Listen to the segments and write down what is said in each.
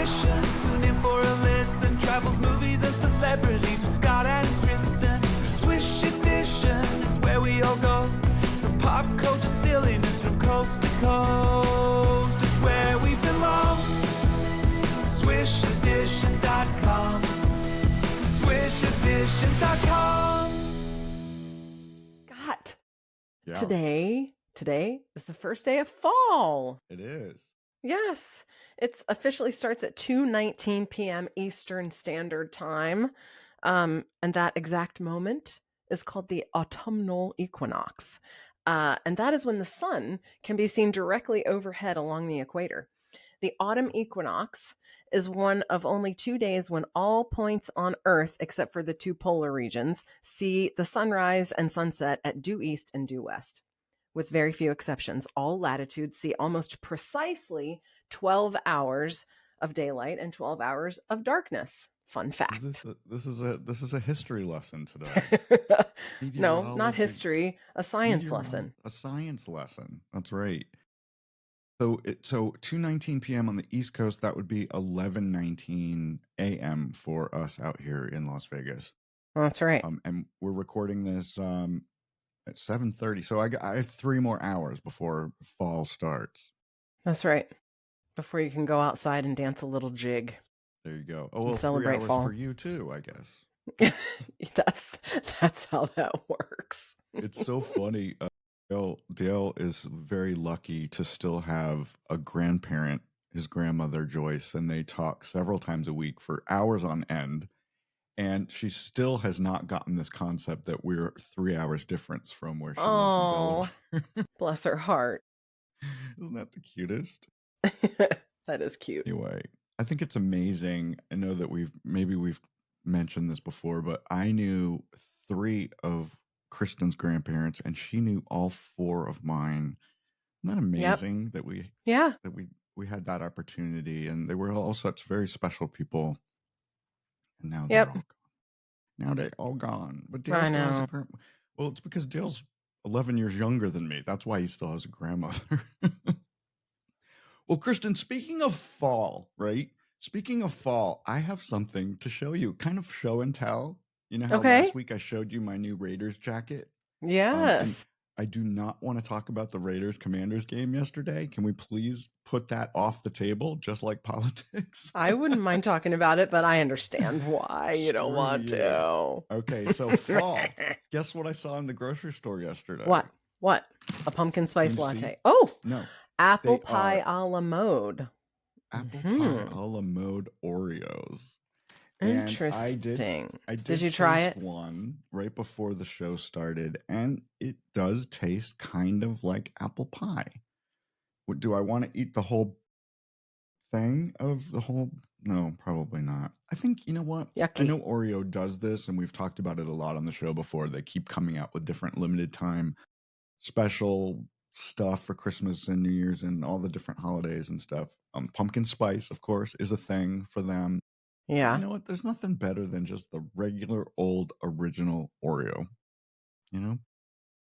edition. Tune in for a listen. Travels, movies, and celebrities with Scott and Kristin. Swish edition, it's where we all go. For pop culture silliness from coast to coast. It's where we belong. SwishEdition.com. SwishEdition.com. Scott, Yeah, today is the first day of fall. it is. Yes, it officially starts at 2:19 p.m. Eastern Standard Time. And that exact moment is called the autumnal equinox. And that is when the sun can be seen directly overhead along the equator. The autumn equinox is one of only 2 days when all points on Earth, except for the two polar regions, see the sunrise and sunset at due east and due west. With very few exceptions, all latitudes see almost precisely 12 hours of daylight and 12 hours of darkness. Fun fact. This is a history lesson today. No, not Meteorology- history, a science meteorolo- lesson. A science lesson. That's right. So 2:19 p.m. on the East Coast, that would be 11:19 a.m. for us out here in Las Vegas. That's right. And we're recording this at 7:30. So I have 3 more hours before fall starts. That's right. Before you can go outside and dance a little jig. There you go. Oh, well, 3 celebrate hours fall. for you too, I guess. That's how that works. It's so funny. Dale is very lucky to still have a grandparent, his grandmother Joyce, and they talk several times a week for hours on end. And she still has not gotten this concept that we're 3 hours difference from where she lives in Delaware. Bless her heart. Isn't that the cutest? That is cute. Anyway, I think it's amazing. I know that we've mentioned this before, but I knew 3 of Kristin's grandparents, and she knew all 4 of mine. Isn't that amazing that we had that opportunity, and they were all such very special people. And now they're all gone. Now they're all gone. But Dale still has a well, it's because Dale's 11 years younger than me. That's why he still has a grandmother. Well, Kristin, speaking of fall, right? Speaking of fall, I have something to show you. Kind of show and tell. You know how last week I showed you my new Raiders jacket? Yes. I do not want to talk about the Raiders-Commanders game yesterday. Can we please put that off the table, just like politics? I wouldn't mind talking about it, but I understand why you don't want to. Okay, so fall. Guess what I saw in the grocery store yesterday? What? A pumpkin spice Can you latte. see? Oh, No. apple they pie are a la mode. Apple pie a la mode Oreos. And Interesting. I did Did you try taste it? one right before the show started, and it does taste kind of like apple pie. Do I want to eat the whole thing of the whole? No, probably not. I think, you know what? Yucky. I know Oreo does this, and we've talked about it a lot on the show before. They keep coming out with different limited time special stuff for Christmas and New Year's and all the different holidays and stuff. Pumpkin spice, of course, is a thing for them. Yeah. You know what? There's nothing better than just the regular old original Oreo. You know?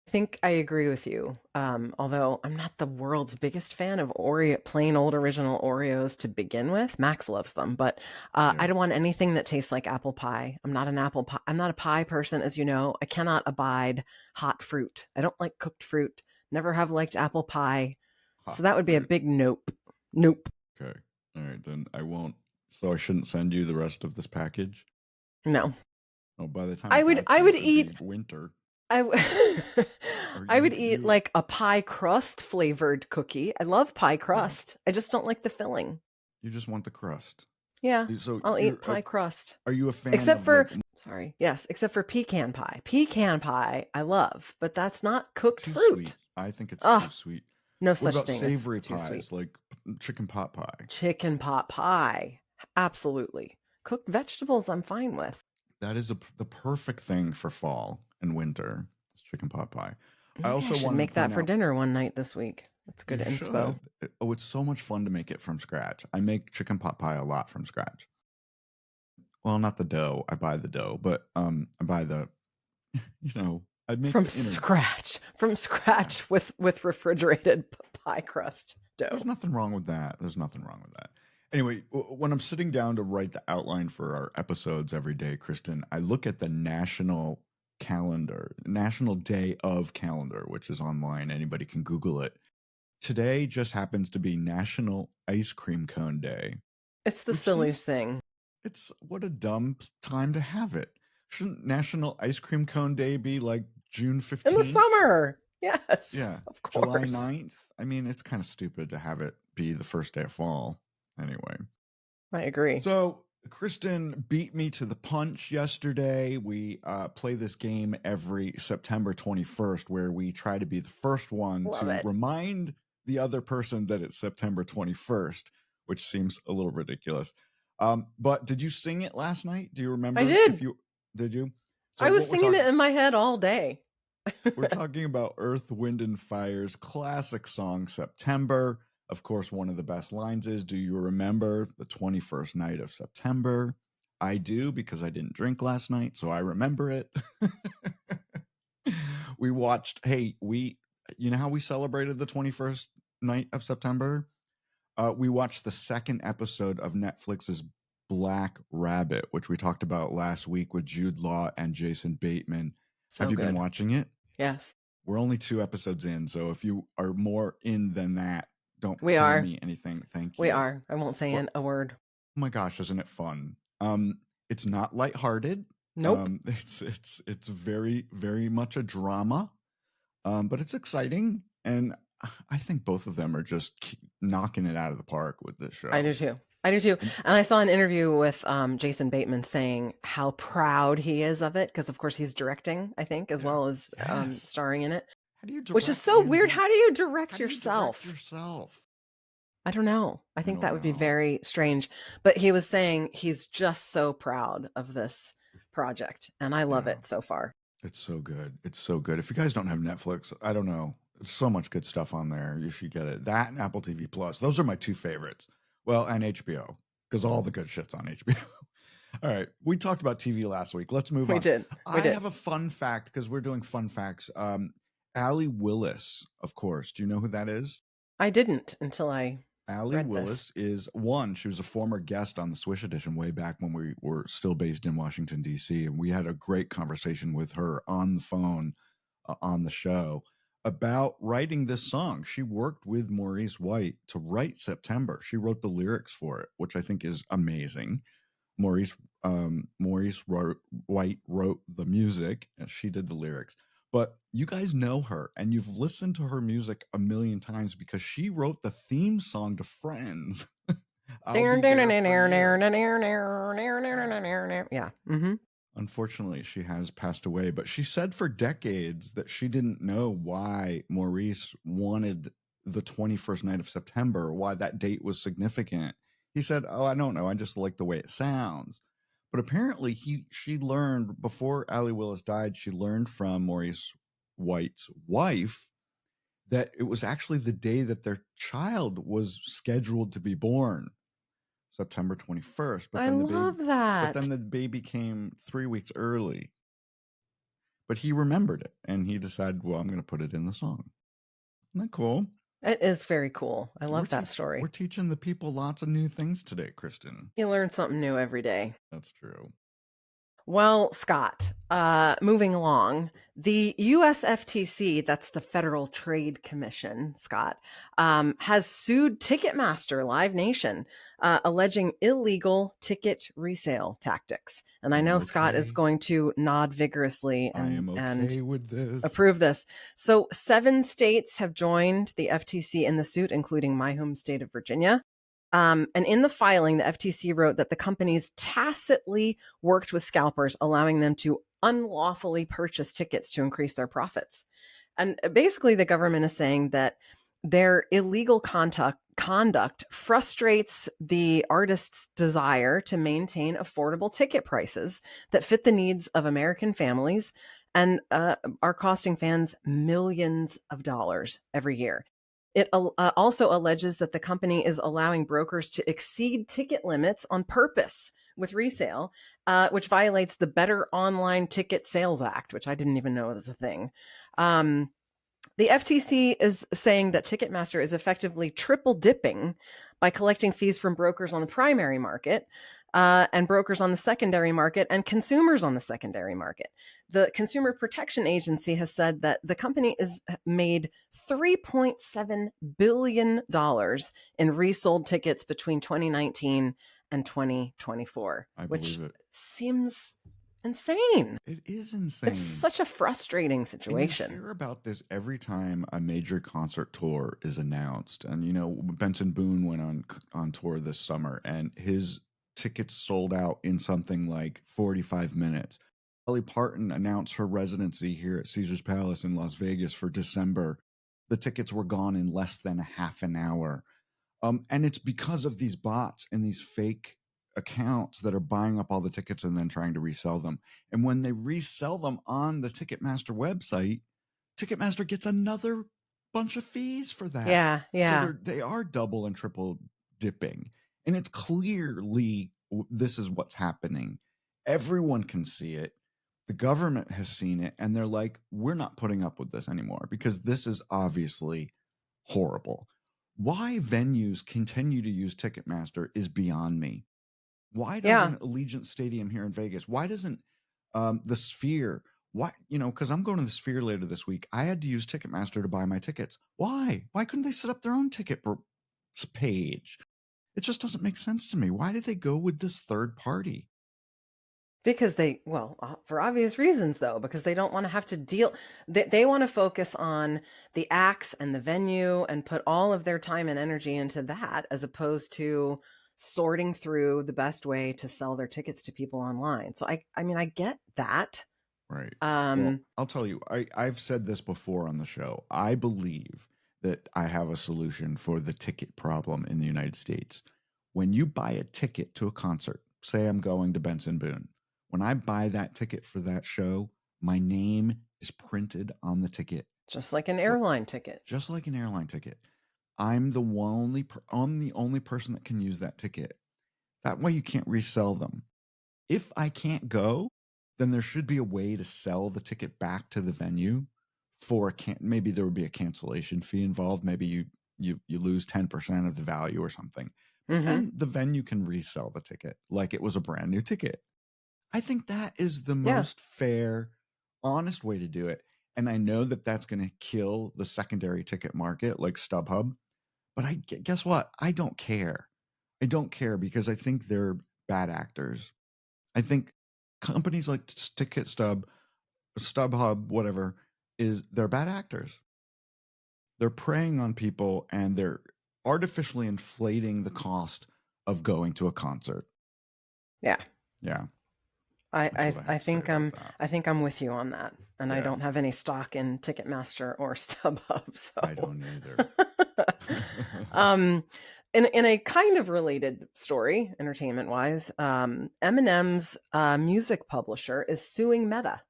I think I agree with you. Although I'm not the world's biggest fan of plain old original Oreos to begin with. Max loves them, but I don't want anything that tastes like apple pie. I'm not a pie person, as you know. I cannot abide hot fruit. I don't like cooked fruit. Never have liked apple pie. So that would be a big nope. Nope. Okay. All right, then I won't. So I shouldn't send you the rest of this package? No. Oh, by the time I would eat winter. I would eat like a pie crust flavored cookie. I love pie crust. I just don't like the filling. You just want the crust. Yeah. So I'll eat pie crust. Are you a fan except of for except for pecan pie. Pecan pie I love, but that's not cooked too fruit. Sweet. I think it's too sweet. No what such about thing savory as too pies sweet. like chicken pot pie? Chicken pot pie. Absolutely. Cooked vegetables I'm fine with. That is the perfect thing for fall and winter. It's chicken pot pie. Maybe I also should want make to that point for out, dinner one night this week. That's good you inspo. should. Oh, it's so much fun to make it from scratch. I make chicken pot pie a lot from scratch. Well, not the dough. I buy the dough, but I buy the, I make from scratch with refrigerated pie crust dough. There's nothing wrong with that. Anyway, when I'm sitting down to write the outline for our episodes every day, Kristen, I look at the national calendar, National Day of Calendar, which is online. Anybody can Google it. Today just happens to be National Ice Cream Cone Day, It's the which seems silliest thing. it's what a dumb time to have it. Shouldn't National Ice Cream Cone Day be like June In the 15th? summer. Yes, Yeah, of July course. 9th. I mean, it's kind of stupid to have it be the first day of fall. Anyway. I agree. So Kristen beat me to the punch yesterday. We play this game every September 21st where we try to be the first one Love to it. remind the other person that it's September 21st, which seems a little ridiculous. But did you sing it last night? Do you remember? I did. If you did you? So I was what we're singing talking it in my head all day. we're talking about Earth, Wind, and Fire's classic song, September. Of course, one of the best lines is, do you remember the 21st night of September? I do, because I didn't drink last night, so I remember it. We watched, you know how we celebrated the 21st night of September? We watched the second episode of Netflix's Black Rabbit, which we talked about last week with Jude Law and Jason Bateman. So Have you good. been watching it? Yes. We're only 2 episodes in, so if you are more in than that, don't We tell are. me anything. Thank you. We are. I won't say Well, a word. oh my gosh, isn't it fun? It's not lighthearted. Nope. It's very, very much a drama, but it's exciting, and I think both of them are just knocking it out of the park with this show. I do too. I do too. And I saw an interview with Jason Bateman saying how proud he is of it, because of course he's directing, I think, as well as Yes. starring in it. How do you direct? Which is so weird. Andy? How do you direct How do you yourself? direct yourself? I don't know. I think don't that would be know. very strange. But he was saying he's just so proud of this project, and I love Yeah. it so far. It's so good. It's so good. If you guys don't have Netflix, I don't know. There's so much good stuff on there. You should get it. That and Apple TV Plus. Those are my 2 favorites. Well, and HBO, because all the good shit's on HBO. All right. We talked about TV last week. Let's move on. We did. I have a fun fact because we're doing fun facts. Allie Willis, of course. Do you know who that is? I didn't until I Allie read Willis this. is one. She was a former guest on the Swish Edition way back when we were still based in Washington, D.C. And we had a great conversation with her on the phone on the show about writing this song. She worked with Maurice White to write September. She wrote the lyrics for it, which I think is amazing. Maurice White wrote the music and she did the lyrics. But you guys know her and you've listened to her music a million times because she wrote the theme song to Friends. Yeah. Mm-hmm. Unfortunately, she has passed away, but she said for decades that she didn't know why Maurice wanted the 21st night of September, why that date was significant. He said, "Oh, I don't know. I just like the way it sounds." But apparently she learned before Allie Willis died, she learned from Maurice White's wife that it was actually the day that their child was scheduled to be born. September 21st, but then the baby came 3 weeks early. But he remembered it and he decided, well, I'm going to put it in the song. Isn't that cool? It is very cool. I love that story. We're teaching the people lots of new things today, Kristen. You learn something new every day. That's true. Well, Scott, moving along, the US FTC, that's the Federal Trade Commission, Scott, has sued Ticketmaster Live Nation, alleging illegal ticket resale tactics. And I know Scott is going to nod vigorously and with this. Approve this. So 7 states have joined the FTC in the suit, including my home state of Virginia. And in the filing, the FTC wrote that the companies tacitly worked with scalpers, allowing them to unlawfully purchase tickets to increase their profits. And basically, the government is saying that their illegal conduct frustrates the artists' desire to maintain affordable ticket prices that fit the needs of American families and are costing fans millions of dollars every year. It also alleges that the company is allowing brokers to exceed ticket limits on purpose with resale, which violates the Better Online Ticket Sales Act, which I didn't even know was a thing. The FTC is saying that Ticketmaster is effectively triple dipping by collecting fees from brokers on the primary market, and brokers on the secondary market, and consumers on the secondary market. The Consumer Protection Agency has said that the company has made $3.7 billion in resold tickets between 2019 and 2024, I which believe it. seems insane. It is insane. It's such a frustrating And you situation. hear about this every time a major concert tour is announced. And you know, Benson Boone went on tour this summer, and his tickets sold out in something like 45 minutes. Dolly Parton announced her residency here at Caesar's Palace in Las Vegas for December. The tickets were gone in less than a half an hour. And it's because of these bots and these fake accounts that are buying up all the tickets and then trying to resell them. And when they resell them on the Ticketmaster website, Ticketmaster gets another bunch of fees for that. Yeah, yeah. So they are double and triple dipping. And it's clearly this is what's happening. Everyone can see it. The government has seen it, and they're like, we're not putting up with this anymore because this is obviously horrible. Why venues continue to use Ticketmaster is beyond me. Why doesn't Allegiant Stadium here in Vegas? Why doesn't the Sphere? Why, you know, because I'm going to the Sphere later this week. I had to use Ticketmaster to buy my tickets. Why? Why couldn't they set up their own ticket page? It just doesn't make sense to me. Why did they go with this third party? Because for obvious reasons, though, because they don't want to have to deal. They want to focus on the acts and the venue and put all of their time and energy into that, as opposed to sorting through the best way to sell their tickets to people online. So I mean, I get that. Right. Well, I'll tell you, I've said this before on the show. I believe that I have a solution for the ticket problem in the United States. When you buy a ticket to a concert, say I'm going to Benson Boone, when I buy that ticket for that show, my name is printed on the ticket. Just like an airline ticket. Just like an airline ticket. I'm the only person that can use that ticket. That way you can't resell them. If I can't go, then there should be a way to sell the ticket back to the venue for maybe there would be a cancellation fee involved. Maybe you lose 10% of the value or something. But then the venue can resell the ticket like it was a brand new ticket. I think that is the most fair, honest way to do it. And I know that that's going to kill the secondary ticket market like StubHub. But guess what? I don't care. I don't care because I think they're bad actors. I think companies like TicketStub, StubHub, whatever, they're bad actors. They're preying on people and they're artificially inflating the cost of going to a concert. Yeah. Yeah. I think I'm with you on that, and I don't have any stock in Ticketmaster or StubHub. So I don't either. In a kind of related story, entertainment wise, Eminem's music publisher is suing Meta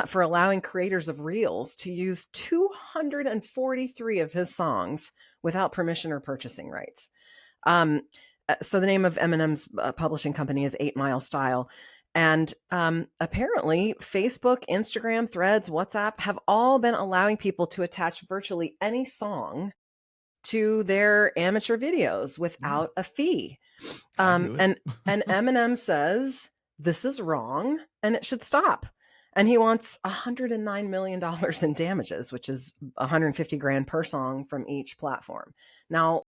for allowing creators of Reels to use 243 of his songs without permission or purchasing rights. So the name of Eminem's publishing company is 8 Mile Style. And apparently Facebook, Instagram, Threads, WhatsApp have all been allowing people to attach virtually any song to their amateur videos without a fee. And Eminem says this is wrong and it should stop. And he wants $109 million in damages, which is $150,000 per song from each platform. Now,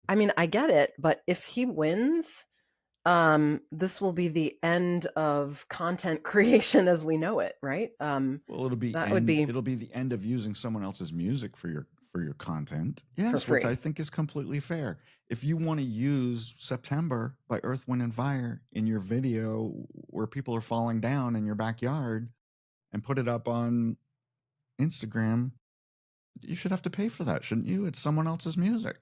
I mean, I get it, but if he wins, this will be the end of content creation as we know it, right? Well, it'll be the end of using someone else's music for your content. Yes, which I think is completely fair. If you want to use September by Earth, Wind and Fire in your video where people are falling down in your backyard and put it up on Instagram, you should have to pay for that, shouldn't you? It's someone else's music.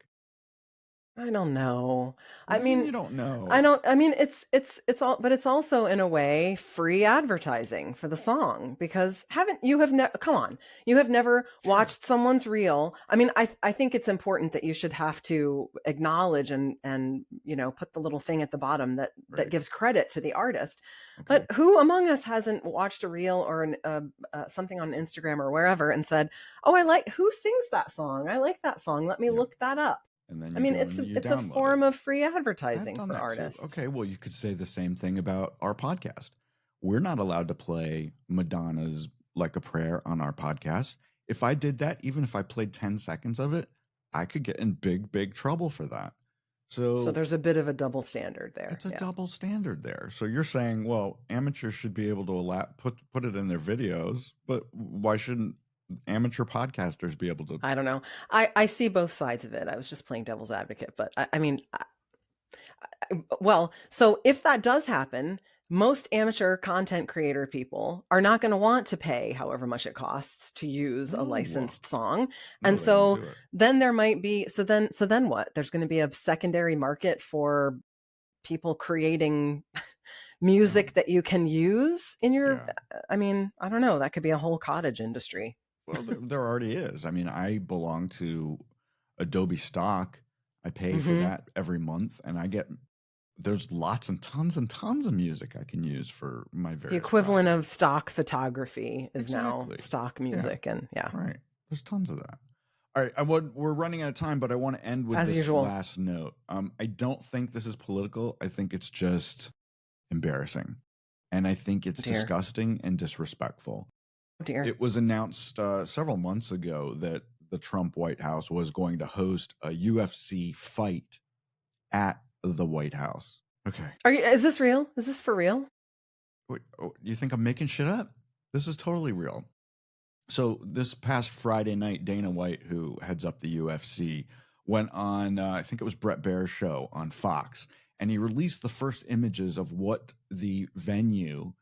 I don't know. I mean, you don't know. It's all, but it's also in a way free advertising for the song because you have never watched someone's reel. I mean, I think it's important that you should have to acknowledge and put the little thing at the bottom that gives credit to the artist. Okay. But who among us hasn't watched a reel or something on Instagram or wherever and said, "Oh, who sings that song? I like that song. Let me look that up." and then I mean, it's a form of free advertising for artists. Too. Okay, well, you could say the same thing about our podcast. We're not allowed to play Madonna's Like a Prayer on our podcast. If I did that, even if I played 10 seconds of it, I could get in big trouble for that. So there's a bit of a double standard there. It's a double standard there. So you're saying, well, amateurs should be able to put it in their videos, but why shouldn't amateur podcasters be able to? I don't know. I see both sides of it. I was just playing devil's advocate, but I mean, well, so if that does happen, most amateur content creator people are not going to want to pay however much it costs to use a licensed song. And so then there might be, so then what? There's going to be a secondary market for people creating music that you can use in your, I mean, I don't know, that could be a whole cottage industry. Well, there already is. I mean, I belong to Adobe Stock. I pay for that every month, and there's lots and tons of music I can use for my various The equivalent projects. of stock photography is now stock music. And right. There's tons of that. All right. We're running out of time, but I want to end with As this usual. last note. I don't think this is political. I think it's just embarrassing. And I think it's disgusting and disrespectful. Oh, dear. It was announced several months ago that the Trump White House was going to host a UFC fight at the White House. Okay. Is this real? Is this for real? Wait, you think I'm making shit up? This is totally real. So this past Friday night, Dana White, who heads up the UFC, went on, I think it was Bret Baier's show on Fox, and he released the first images of what the venue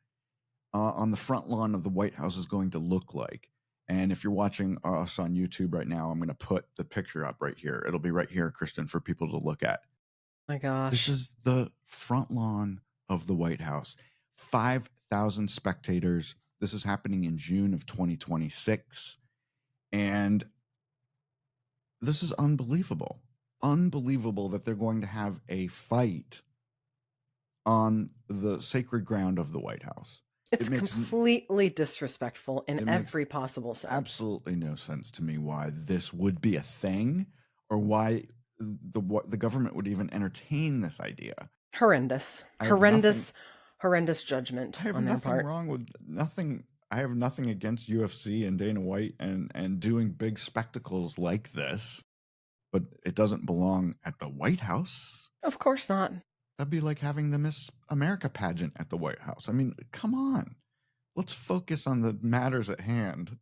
on the front lawn of the White House is going to look like. And if you're watching us on YouTube right now, I'm going to put the picture up right here. It'll be right here, Kristin, for people to look at. My gosh. This is the front lawn of the White House. 5,000 spectators. This is happening in June of 2026. And this is unbelievable. Unbelievable that they're going to have a fight on the sacred ground of the White House. It's completely disrespectful in every possible sense. Absolutely no sense to me why this would be a thing, or why the government would even entertain this idea. Horrendous judgment on their part. I have nothing against UFC and Dana White and doing big spectacles like this, but it doesn't belong at the White House. Of course not. That'd be like having the Miss America pageant at the White House. I mean, come on. Let's focus on the matters at hand.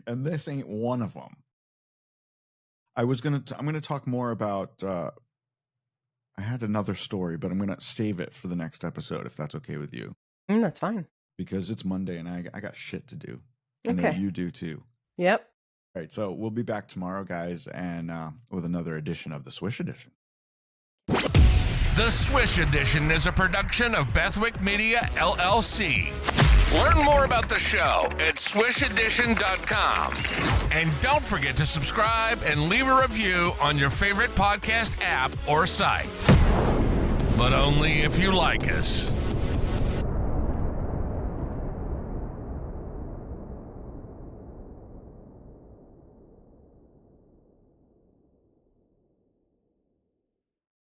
And this ain't one of them. I'm going to talk more about, I had another story, but I'm going to save it for the next episode, if that's okay with you. That's fine. Because it's Monday and I got shit to do. I know you do too. Yep. All right. So we'll be back tomorrow, guys, and with another edition of the Swish Edition. The Swish Edition is a production of Bethwick Media, LLC. Learn more about the show at swishedition.com. And don't forget to subscribe and leave a review on your favorite podcast app or site. But only if you like us.